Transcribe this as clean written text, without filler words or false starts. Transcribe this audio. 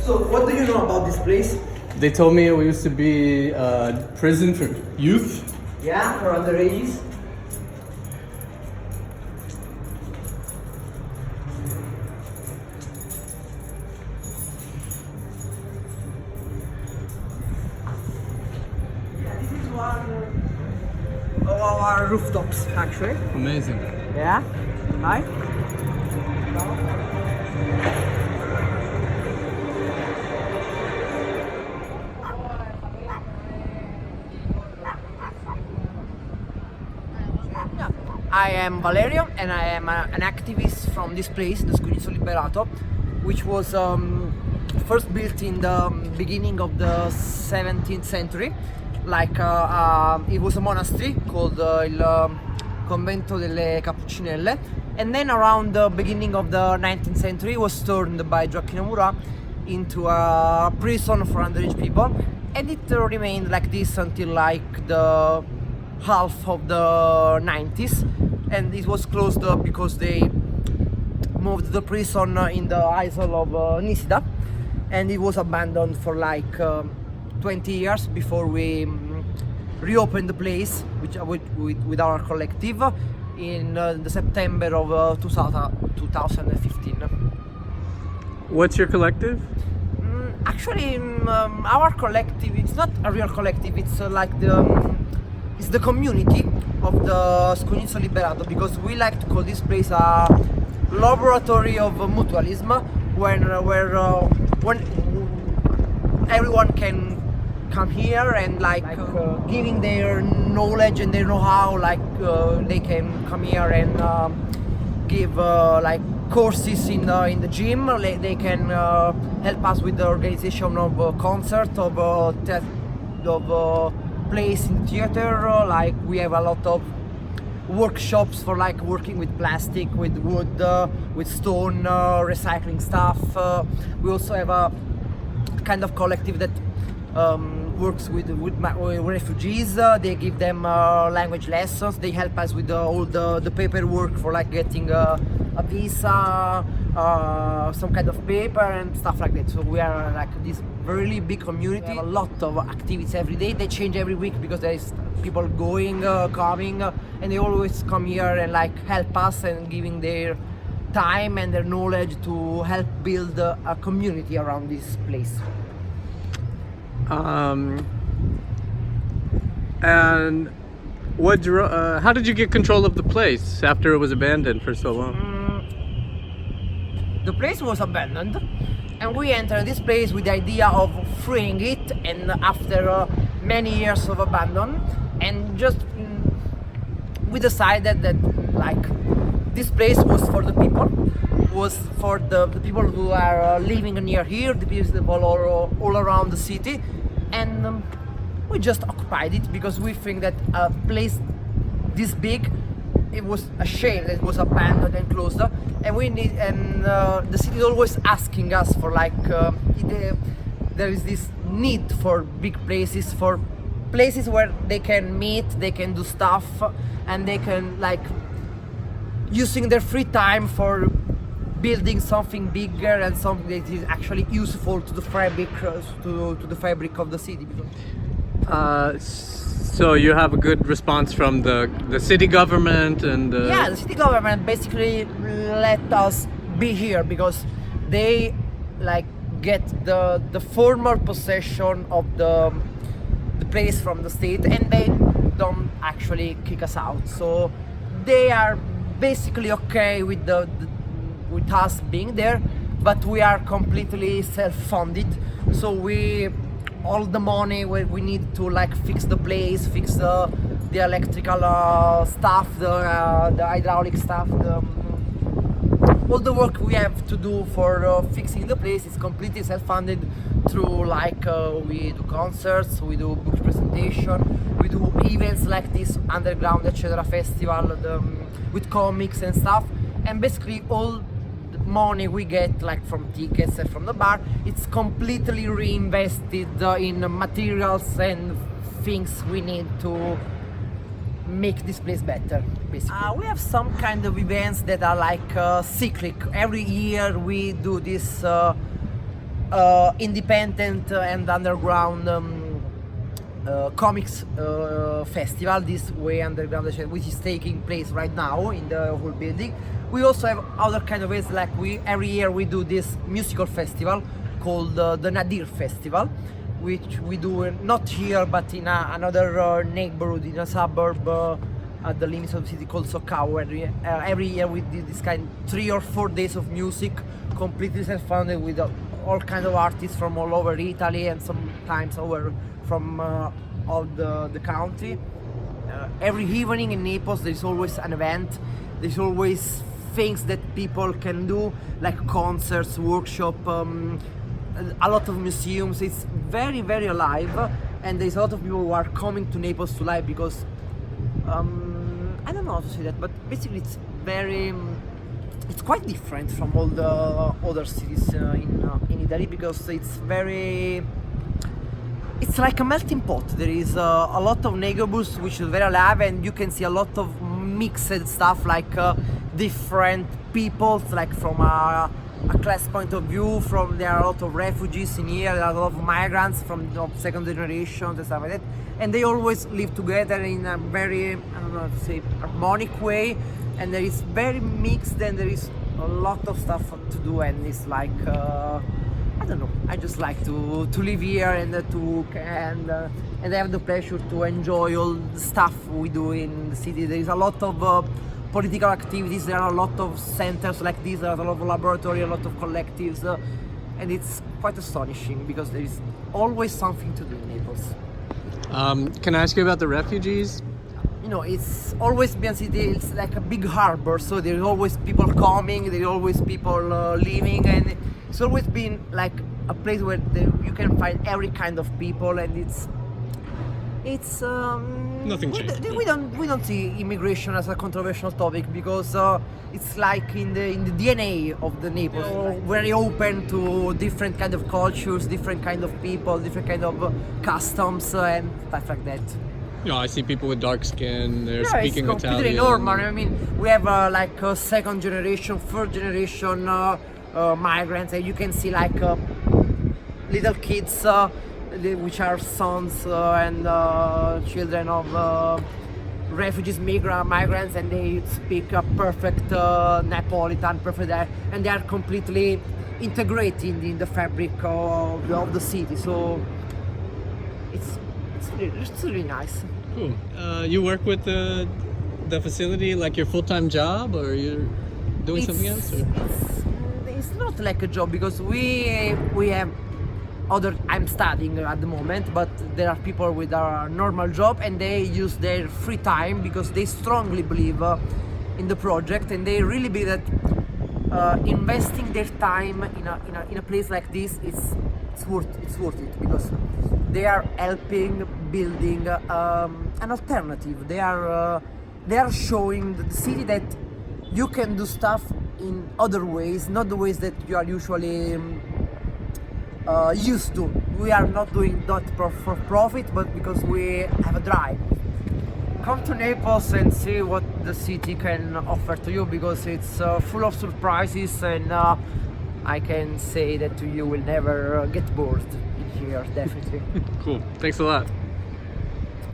So, what do you know about this place? They told me it used to be a prison for youth. Yeah, for underages. Yeah, this is one of our rooftops, actually. Amazing. Yeah, hi. I am Valerio and I am an activist from this place, the SCUGNIZZO Liberato, which was first built in the beginning of the 17th century. It was a monastery called il Convento delle Cappuccinelle, and then around the beginning of the 19th century it was turned by Gioacchino Murat into a prison for underage people, and it remained like this until like the half of the 90s, and it was closed because they moved the prison in the isle of Nisida, and it was abandoned for like 20 years before we reopened the place with our collective in the September of 2015. What's your collective? Actually, our collective, it's not a real collective, it's it's the community of the SCUGNIZZO Liberato, because we like to call this place a laboratory of mutualism, when everyone can come here and giving their knowledge and their know-how, they can come here and give courses in the gym. They can help us with the organization of concerts, of plays in theater. We have a lot of workshops for working with plastic, with wood, with stone, recycling stuff. We also have a kind of collective that works with refugees. They give them language lessons. They help us with all the paperwork for getting a visa, some kind of paper and stuff like that. So we are this really big community. We have a lot of activities every day. They change every week because there is people going, coming, and they always come here and help us and giving their time and their knowledge to help build a community around this place. And how did you get control of the place after it was abandoned for so long? The place was abandoned, and we entered this place with the idea of freeing it, and after many years of abandon, and just we decided that this place was for the people, was for the people who are living near here, the people all around the city, and we just occupied it because we think that a place this big, it was a shame that it was abandoned and closed, and the city is always asking us for there is this need for big places, for places where they can meet, they can do stuff, and they can using their free time for building something bigger and something that is actually useful to the fabric of the city. So you have a good response from the city government and yeah, the city government basically let us be here because they get the former possession of the place from the state, and they don't actually kick us out. So they are basically okay with with us being there, but we are completely self-funded. So all the money we need to fix the place, fix the electrical stuff, the hydraulic stuff, all the work we have to do for fixing the place is completely self-funded through we do concerts, we do book presentation, we do events like this underground etc. festival with comics and stuff, and basically all the money we get from tickets and from the bar, it's completely reinvested in materials and things we need to make this place better, basically. We have some kind of events that are cyclic. Every year we do this independent and underground comics festival, this way underground, which is taking place right now in the whole building. We also have other kind of ways, like every year we do this musical festival called the Nadir Festival, which we do not here but in another neighborhood, in a suburb at the limits of the city called Sokao. Where every year we do this kind 3 or 4 days of music, completely self-funded, with all kind of artists from all over Italy and sometimes over from all the country. Every evening in Naples there is always an event. There's always things that people can do, like concerts, workshop, a lot of museums. It's very, very alive, and there's a lot of people who are coming to Naples to live because I don't know how to say that, but basically it's quite different from all the other cities in Italy, because it's like a melting pot. There is a lot of neighborhoods which is very alive, and you can see a lot of mixed stuff, like different peoples, like from a class point of view. There are a lot of refugees in here, there are a lot of migrants from second generation and stuff like that, and they always live together in a very, I don't know how to say, harmonic way, and there is very mixed, and there is a lot of stuff to do, and it's like I don't know, I just like to live here and I have the pleasure to enjoy all the stuff we do in the city. There is a lot of political activities, there are a lot of centers like this, there are a lot of laboratories, a lot of collectives, and it's quite astonishing because there is always something to do in Naples. Can I ask you about the refugees? You know, it's always been a city, it's like a big harbor, so there's always people coming, there's always people leaving, and it's always been like a place where you can find every kind of people, and it's Nothing changed. we don't see immigration as a controversial topic, because it's like in the DNA of the Naples, very open to different kind of cultures, different kind of people, different kind of customs and stuff like that. You know, I see people with dark skin, they're Yeah, speaking it's completely Italian. normal. I mean, we have like second generation, third generation migrants, and you can see like little kids which are sons and children of refugees, migrants, and they speak a perfect Neapolitan, and they are completely integrated in the fabric of the city. So it's really nice. Cool. You work with the facility like your full-time job, or you're doing something else? Or? It's not like a job, because we have I'm studying at the moment, but there are people with a normal job, and they use their free time because they strongly believe in the project, and they really believe that investing their time in a place like this it's worth it, because they are helping building an alternative. They are showing the city that you can do stuff in other ways, not the ways that you are usually used to. We are not doing that for profit, but because we have a drive. Come to Naples and see what the city can offer to you, because it's full of surprises, and I can say that you will never get bored in here, definitely. Cool. Thanks a lot.